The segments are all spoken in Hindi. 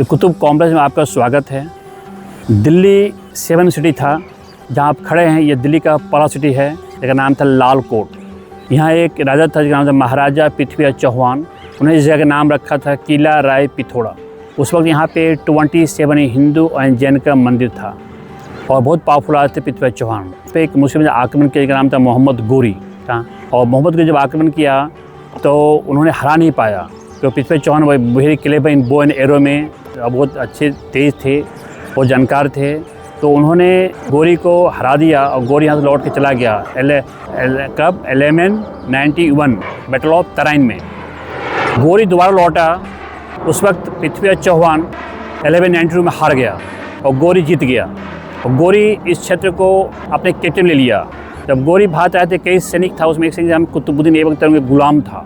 तो कुतुब कॉम्प्लेक्स में आपका स्वागत है। दिल्ली 7 सिटी था जहाँ आप खड़े हैं, ये दिल्ली का पहला सिटी है, जिसका नाम था लाल कोट। यहाँ एक राजा था जिसका नाम था महाराजा पृथ्वीराज चौहान। उन्होंने इस जगह का नाम रखा था किला राय पिथौरा। उस वक्त यहाँ पे 27 हिंदू और जैन का मंदिर था और बहुत पावरफुल राजा थे पृथ्वीराज चौहान। इस पर एक मुस्लिम ने आक्रमण किया जिसका नाम था मोहम्मद गोरी था। और मोहम्मद गोरी जब आक्रमण किया तो उन्होंने हरा नहीं पाया, तो पृथ्वीराज चौहान वही किले पर इन बो एंड एरो में बहुत अच्छे तेज थे और जानकार थे, तो उन्होंने गोरी को हरा दिया और गोरी यहाँ से लौट के चला गया। कब 1191 बैटल ऑफ तराइन में गोरी दोबारा लौटा। उस वक्त पृथ्वीराज चौहान 1192 में हार गया और गोरी जीत गया। और गोरी इस क्षेत्र को अपने कैप्टन ले लिया। जब गोरी भाग आए थे, कई सैनिक था, उसमें एक सैनिक नाम कुतुबुद्दीन ऐबक था, उनका गुलाम था।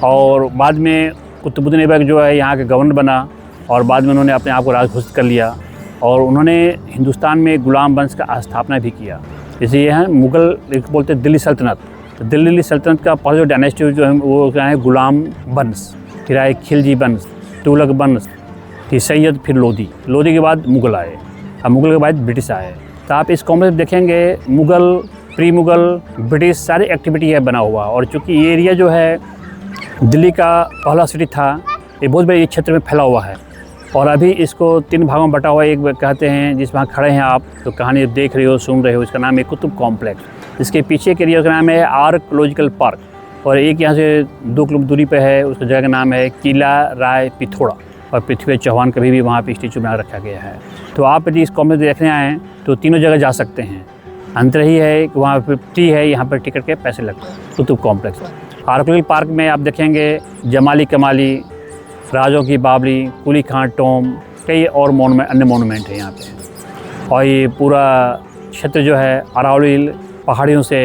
और बाद में कुतुबुद्दीन ऐबक जो है यहाँ के गवर्नर बना और बाद में उन्होंने अपने आप को राज घोषित कर लिया और उन्होंने हिंदुस्तान में गुलाम वंश का स्थापना भी किया। जैसे ये है मुग़ल बोलते हैं दिल्ली सल्तनत, तो दिल्ली सल्तनत का पहला जो डायनेस्टी जो है वो क्या है, गुलाम वंश, फिर आए खिलजी वंश, तुगलक वंश, फिर सैयद, फिर लोधी। लोधी के बाद मुग़ल आए और मुग़ल के बाद ब्रिटिश आए। तो आप इस कॉम्प्लेक्स देखेंगे मुग़ल, प्री मुग़ल, ब्रिटिश सारी एक्टिविटी है बना हुआ। और चूँकि ये एरिया जो है दिल्ली का पहला सिटी था, ये बहुत बड़े क्षेत्र में फैला हुआ है और अभी इसको 3 भागों में बटा हुआ है। एक कहते हैं जिस वहाँ खड़े हैं आप, तो कहानी देख रहे हो, सुन रहे हो, इसका नाम है कुतुब कॉम्प्लेक्स। इसके पीछे के एरिया का नाम है आर्कियोलॉजिकल पार्क और एक यहाँ से 2 किलोमीटर दूरी पे है, उसका जगह का नाम है किला राय पिथौरा और पृथ्वीराज चौहान का भी वहाँ पे स्टेचू बना रखा गया है। तो आप यदि इस कॉम्प्लेक्स देखने आएँ तो तीनों जगह जा सकते हैं। अंतर ही है कि वहाँ पर फ्री है, यहाँ पर टिकट के पैसे लगते हैं। कुतुब कॉम्प्लेक्स आर्कियोलॉजिकल पार्क में आप देखेंगे जमाली कमाली, राजों की बावली, कुली खां टॉम, कई और अन्य मोनूमेंट हैं यहाँ पे। और ये पूरा क्षेत्र जो है अरावली पहाड़ियों से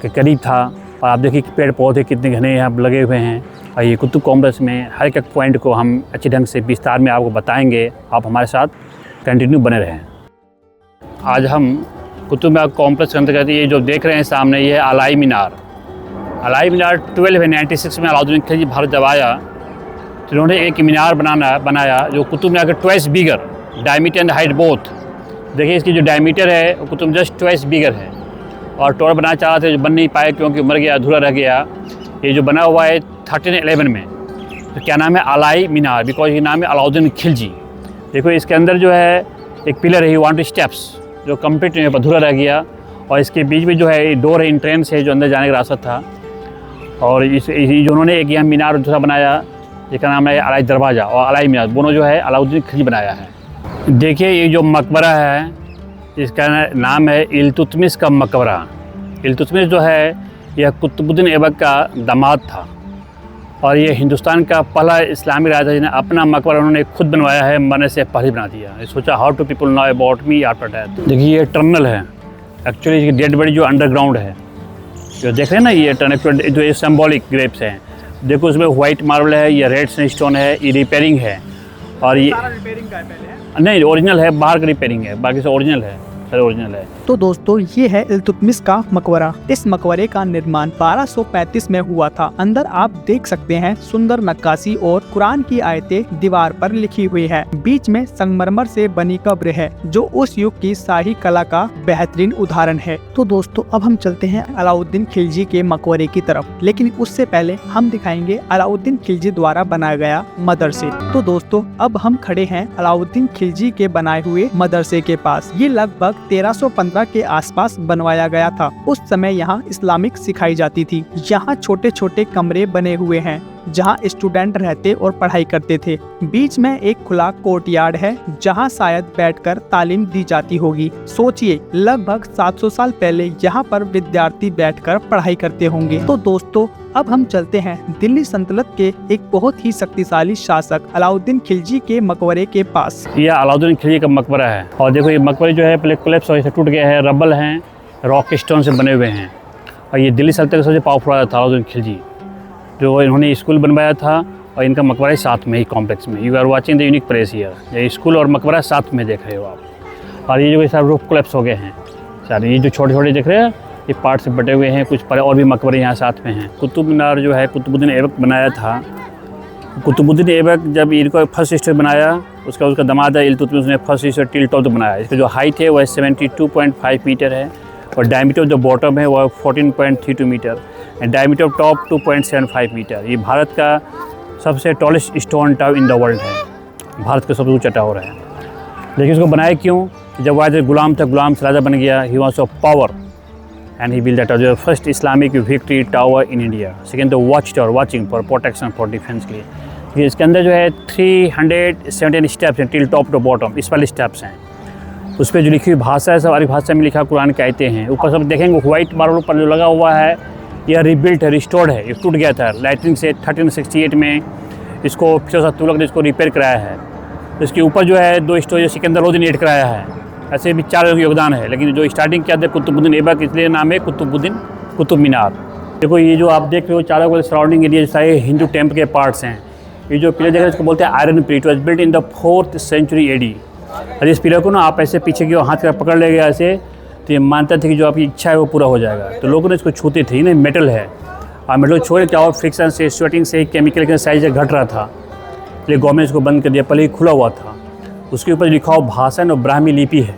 के करीब था और आप देखिए कि पेड़ पौधे कितने घने यहाँ लगे हुए हैं। और ये कुतुब कॉम्प्लेक्स में हर एक पॉइंट को हम अच्छे ढंग से विस्तार में आपको बताएंगे। आप हमारे साथ कंटिन्यू बने रहें। आज हम कुतुब कॉम्प्लेक्स के अंतर्गत ये जो देख रहे हैं सामने, ये है अलाई मीनार। अलाई मीनार 1296 में अलाउद्दीन खिलजी भारत जब आया तो उन्होंने एक मीनार बनाया जो कुतुब मीनार के twice bigger, diameter and height both. देखिए इसकी जो डायमीटर है वो कुतुब जस्ट ट्वाइस बिगर है और टॉवर बनाना चाह रहे थे, जो बन नहीं पाए क्योंकि मर गया, अधूरा रह गया। ये जो बना हुआ है 1311 में, तो क्या नाम है, अलाई मीनार, बिकॉज ये नाम है अलाउद्दीन खिलजी। देखो इसके अंदर जो है एक पिलर है, 1 स्टेप्स, जो कम्प्लीट नहीं अधूरा रह गया। और इसके बीच में जो है डोर है, इंट्रेंस है, जो अंदर जाने का रास्ता था। और जो उन्होंने एक यहाँ मीनार दूसरा बनाया जिसका नाम है अलाई दरवाज़ा और अलाई मीनार, दोनों जो है अलाउद्दीन खिलजी बनाया है। देखिए ये जो मकबरा है इसका नाम है इल्तुतमिश का मकबरा। इल्तुतमिश जो है यह कुतुबुद्दीन ऐबक का दामाद था और ये हिंदुस्तान का पहला इस्लामी राजा जिन्हें अपना मकबरा उन्होंने खुद बनवाया है, मरने से पहले बना दिया। सोचा how to people know about me after death. देखिए ये टनल है, एक्चुअली इसकी डेड बॉडी जो अंडरग्राउंड है, जो देख रहे हैं ना, ये टनल जो सिम्बॉलिक ग्रेप्स हैं। देखो उसमें वाइट मार्बल है, ये रेड सैंडस्टोन है, ये रिपेयरिंग है। और ये रिपेयरिंग का है पहले? नहीं, ओरिजिनल है, बाहर का रिपेयरिंग है, बाकी से ओरिजिनल है, सारे ओरिजिनल है। तो दोस्तों ये है इल्तुतमिश का मकबरा। इस मकबरे का निर्माण 1235 में हुआ था। अंदर आप देख सकते हैं सुंदर नक्काशी और कुरान की आयतें दीवार पर लिखी हुई है। बीच में संगमरमर से बनी कब्र है जो उस युग की शाही कला का बेहतरीन उदाहरण है। तो दोस्तों अब हम चलते हैं अलाउद्दीन खिलजी के मकबरे की तरफ, लेकिन उससे पहले हम दिखाएंगे अलाउद्दीन खिलजी द्वारा बनाया गया मदरसे। तो दोस्तों अब हम खड़े हैं अलाउद्दीन खिलजी के बनाए हुए मदरसे के पास। ये लगभग 1315 के आसपास बनवाया गया था। उस समय यहाँ इस्लामिक सिखाई जाती थी। यहाँ छोटे छोटे कमरे बने हुए हैं जहाँ स्टूडेंट रहते और पढ़ाई करते थे। बीच में एक खुला कोर्टयार्ड है जहाँ शायद बैठकर तालीम दी जाती होगी। सोचिए लगभग 700 साल पहले यहाँ पर विद्यार्थी बैठकर पढ़ाई करते होंगे। तो दोस्तों अब हम चलते हैं दिल्ली सल्तनत के एक बहुत ही शक्तिशाली शासक अलाउद्दीन खिलजी के मकबरे के पास। यह अलाउद्दीन खिलजी का मकबरा है और देखो ये मकबरे जो है पहले कोलैप्स हो टूट गया है, रबल हैं, रॉक स्टोन से बने हुए हैं। और ये दिल्ली सल्तनत का सबसे पावरफुल राजा था अलाउद्दीन खिलजी, जो इन्होंने स्कूल बनवाया था और इनका मकबरा साथ में ही कॉम्प्लेक्स में। You are watching the unique place here. ये स्कूल और मकबरा साथ में देख रहे हो आप। और ये जो सारे रूफ कोलैप्स हो गए हैं सारे, ये जो छोटे छोटे देख रहे हैं ये पार्ट से बटे हुए हैं, कुछ पर और भी मकबरे यहाँ साथ में हैं। कुतुब मीनार जो है कुतुबुद्दीन ऐबक बनाया था। कुतुबुद्दीन ऐबक जब इनको फर्स्ट स्टेज बनाया उसका दामाद है इल्तुतमिश ने फर्स्ट इसे टिल टॉप बनाया। इसका जो हाइट है वह 72.5 मीटर है और डायमीटर जो बॉटम है वह 14.32 metre and diameter of top 2.75 metre. ये भारत का सबसे tallest stone tower in the world है, भारत का सबसे ऊँचा टावर है। लेकिन इसको बनाया क्यों? जब वह गुलाम था, गुलाम से राजा बन गया, he wants of power and he build that tower, first Islamic victory tower in India. Second the watch tower, watching for protection for defence के लिए। इसके अंदर जो है 317 स्टेप्स हैं टिल टॉप टू बॉटम, इस वाले स्टेप्स हैं। उस पर जो लिखी हुई भाषा है सब अरबी भाषा में लिखा, कुरान के आयतें हैं। ऊपर सब देखेंगे व्हाइट मार्बल पर जो लगा हुआ है यह रिबिल्ट है, रिस्टोर्ड है। ये टूट गया था लाइटनिंग से 1368 में, इसको फिरोज शाह तुगलक ने इसको रिपेयर कराया है। इसके ऊपर जो है 2 स्टोरी सिकंदर लोदी ने ऐड कराया है। ऐसे भी 4 योगदान है, लेकिन जो स्टार्टिंग किया था कुतुबुद्दीन ऐबक, इसलिए नाम है कुतुबुद्दीन कुतुब मीनार। देखो ये जो आप देख रहे हो चारों वाले सराउंडिंग एरिया सारे हिंदू टेम्पल के पार्ट्स हैं। ये जो पिलर देख रहे हैं इसको बोलते हैं iron pillar, it was built in the 4th century AD। और इस पिलर को ना आप ऐसे पीछे की हाथ का पकड़ लेगा ऐसे, तो ये मानता थे कि जो आपकी इच्छा है वो पूरा हो जाएगा। तो लोगों ने इसको छूते थे, नहीं मेटल है और मेटल छोड़े क्या हो, फ्रिक्शन से, स्वेटिंग से, केमिकल के साइज घट रहा था, इसलिए गवर्नमेंट इसको बंद कर दिया। पहले ही खुला हुआ था। उसके ऊपर लिखा हुआ भाषा और ब्राह्मी लिपि है।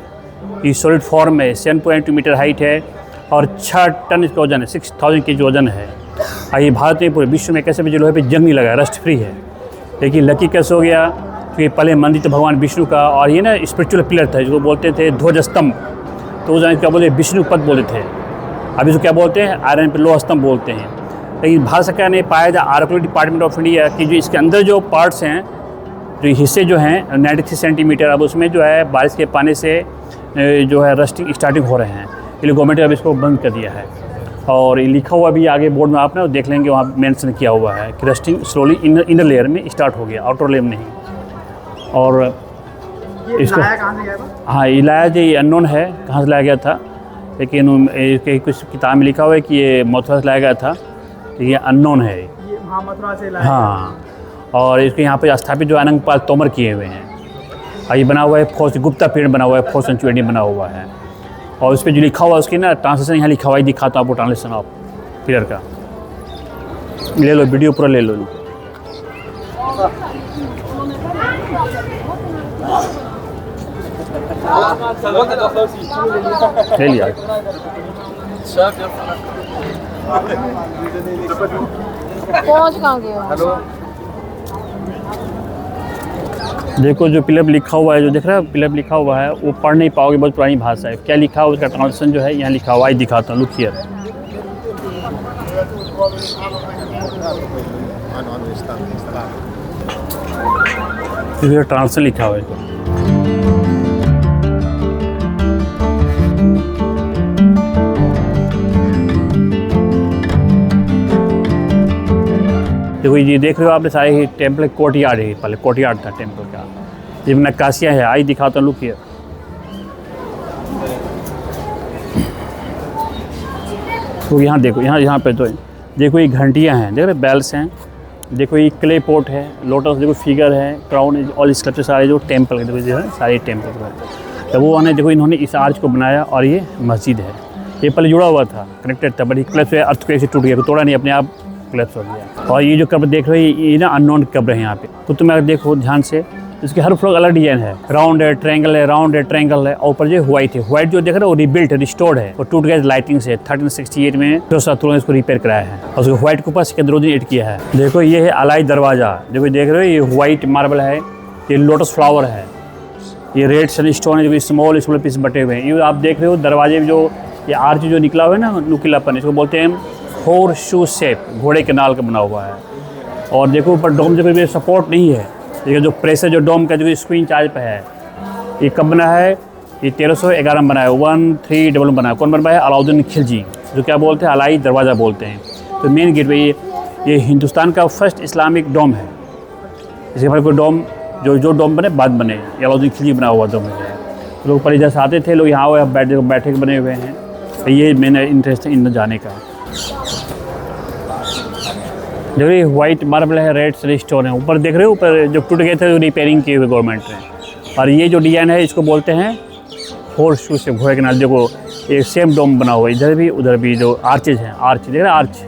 ये सॉलिड फॉर्म है, 7.2 मीटर हाइट है और 6 टन इसका वजन है, 6000 kg वजन है। और ये भारत में पूरे विश्व में कैसे भी जो लोहे पे जंग नहीं लगा, रस्ट फ्री है। लेकिन लकी कैसे हो गया? क्योंकि पहले मंदिर तो भगवान विष्णु का, और ये ना स्पिरिचुअल पिलर था जिसको बोलते थे ध्वज स्तंभ, तो उस क्या बोलते विष्णु पद बोलते थे। अभी इसको क्या बोलते हैं? आयरन पे लोह स्तंभ बोलते हैं। लेकिन भारत सरकार ने पाया था आर्कियोलॉजी डिपार्टमेंट ऑफ इंडिया कि जो इसके अंदर जो पार्ट्स हैं, जो हिस्से जो हैं 93 सेंटीमीटर, अब उसमें जो है बारिश के पानी से जो है रस्टिंग स्टार्टिंग हो रहे हैं, इसलिए गवर्नमेंट ने अब इसको बंद कर दिया है। और ये लिखा हुआ भी आगे बोर्ड में आप ना देख लेंगे, वहाँ मेंशन किया हुआ है कि रस्टिंग स्लोली इनर लेयर में स्टार्ट हो गया, आउटर लेयर में नहीं। और इसको हाँ ये लाया जो ये अननोन है कहाँ से लाया गया था, लेकिन कुछ किताब में लिखा हुआ है कि ये मथुरा से लाया गया था, तो ये अननोन है। मथुरा से लाया। हाँ, और इसके यहाँ पे स्थापित जो अनंगपाल तोमर किए हुए हैं। और ये बना हुआ है फोर्थ गुप्ता पीरियड बना हुआ है, 4th century बना हुआ है। और उस पर जो लिखा हुआ है उसकी ना ट्रांसलेशन यहाँ लिखा हुआ है, दिखाता हूँ आपको ट्रांसलेशन ऑफ पिलर का। ले लो वीडियो पूरा ले लो। ले लिया। पहुंच कहाँ गए हो? देखो जो पिलर लिखा हुआ है, जो देख रहा है पिलर लिखा हुआ है, वो पढ़ नहीं पाओगे, बहुत पुरानी भाषा है। क्या लिखा हुआ है उसका ट्रांसलेशन जो है यहाँ लिखा हुआ है, दिखाता हूँ, लुक हियर। ट्रांसलेशन लिखा हुआ है। देखो ये देख रहे हो आपने सारे ही टेम्पल कोर्ट यार्ड है, पहले कोर्ट यार्ड था टेम्पल का। ये नक्काशियाँ है, आई दिखाता हूँ, लुक हियर। तो यहाँ देखो, यहाँ पे तो देखो ये घंटियाँ हैं, देख रहे बेल्स हैं। देखो ये क्ले पोट है, लोटस देखो फिगर है, क्राउन, ऑल स्कल्पचर सारे जो टेम्पल के देखो सारे टेम्पल के। तो वो आने देखो इन्होंने इस आर्च को बनाया और ये मस्जिद है। ये पहले जुड़ा हुआ था, कनेक्टेड था, बट ये क्लैप्स अर्थक्वेक से टूट गया, तोड़ा नहीं, अपने आप क्लैप्स हो गया। और ये जो कब्र देख रहे हो ये ना अननोन कब्र है यहाँ पे। तो तुम अगर देखो ध्यान से, इसके हर फ्लोर अलग डिजाइन है, राउंड है, ट्रायंगल है, राउंड है, ट्रायंगल है, और ऊपर जो व्हाइट है, व्हाइट जो देख रहे हो वो रिबिल्ट है, रिस्टोर्ड है, वो टूट गया लाइटिंग से 1368 में फिरोज शाह तुगलक ने इसको रिपेयर कराया है और उसको व्हाइट के ऊपर सिकंदर लोदी ने ऐड किया है। देखो ये है अलाई दरवाजा, देखो देख रहे हो ये व्हाइट मार्बल है, ये लोटस फ्लावर है, ये रेड सनस्टोन है, जो स्मॉल स्मॉल पीस बटे हुए हैं। ये आप देख रहे हो दरवाजे में जो ये आर्च जो निकला हुआ है ना, नुकीलापन, इसको बोलते हैं हॉर्स शू शेप, घोड़े के नाल का बना हुआ है। और देखो ऊपर डोम जो सपोर्ट नहीं है, ये जो प्रेशर जो डोम का जो स्क्रीन चार्ज पे है, ये कब बना है? ये 1311 में बना है, 1311 बना है। कौन बनवाया? अलाउद्दीन खिलजी, जो क्या बोलते हैं अलाई दरवाज़ा बोलते हैं। तो मेन गेट पे ये हिंदुस्तान का फर्स्ट इस्लामिक डोम है। इसके बाद कोई डोम जो डोम बने बाद बने, अलाउद्दीन खिलजी बना हुआ डोम है। तो लोग पहले जैसे आते थे लोग यहाँ बैठे के बने हुए हैं। तो ये मैंने इंटरेस्ट है इन जाने का। देखो ये वाइट मार्बल है, रेड सैंडस्टोन है। ऊपर देख रहे हो, ऊपर जो टूट गए थे रिपेयरिंग किए हुए गवर्नमेंट ने। और ये जो डिजाइन है इसको बोलते हैं हॉर्स शू से, घोड़े के नाल। देखो एक सेम डोम बना हुआ है, इधर भी उधर भी जो आर्चेज हैं, आर्च देख रहे हैं, आर्च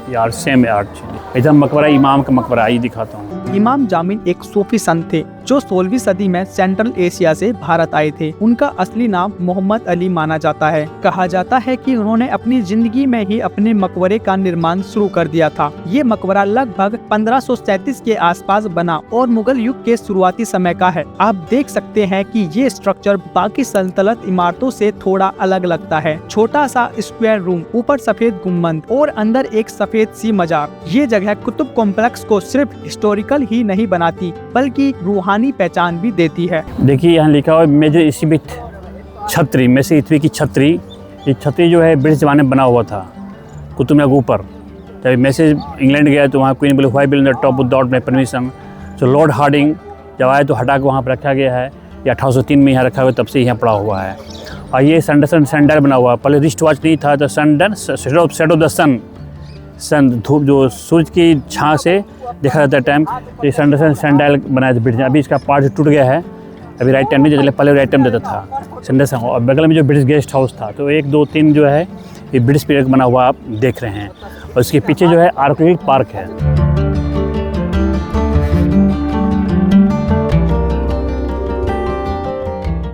ये आर्च सेम है आर्च। इधर मकबरा इमाम का मकबरा, ये दिखाता हूँ। इमाम जामिन एक सूफी संत थे जो 16वीं सदी में सेंट्रल एशिया से भारत आए थे। उनका असली नाम मोहम्मद अली माना जाता है। कहा जाता है कि उन्होंने अपनी जिंदगी में ही अपने मकबरे का निर्माण शुरू कर दिया था। ये मकबरा लगभग 1537 के आसपास बना और मुगल युग के शुरुआती समय का है। आप देख सकते हैं कि ये स्ट्रक्चर बाकी सल्तनत इमारतों से थोड़ा अलग लगता है। छोटा सा स्क्वायर रूम, ऊपर सफेद गुम्बद और अंदर एक सफेद सी मजार। ये जगह कुतुब कॉम्प्लेक्स को सिर्फ हिस्टोरिकल ही नहीं बनाती बल्कि रूहानी पहचान भी देती है। देखिए यहाँ लिखा हुआ है मेजर इसिबिट छतरी में से इतवी की छतरी। ये छतरी जो है ब्रिटिश जमाने में बना हुआ था कुतुब मीनार के ऊपर। जब मैसेज इंग्लैंड गया तो वहाँ क्वीन बोले why bill the top without my permission. तो लॉर्ड हार्डिंग जब आए तो हटा के वहाँ पर रखा गया है। ये 1803 में यहाँ रखा हुआ, तब से यहाँ पड़ा हुआ है। और ये सनडायल बना हुआ है। पहले रिस्ट वॉच नहीं था, तो सनडायल शेड ऑफ द सन धूप जो सूरज की छाँ से देखा जाता है टाइम। ये सनडायल बनाया था ब्रिटिश। अभी इसका पार्ट टूट गया है, अभी राइट टाइम नहीं देता, पहले राइट टाइम देता था सनडायल। और बगल में जो ब्रिटिश गेस्ट हाउस था, तो 1, 2, 3 जो है ये ब्रिटिश पीरियड बना हुआ आप देख रहे हैं। और इसके पीछे जो है आर्कियोलॉजिकल पार्क है।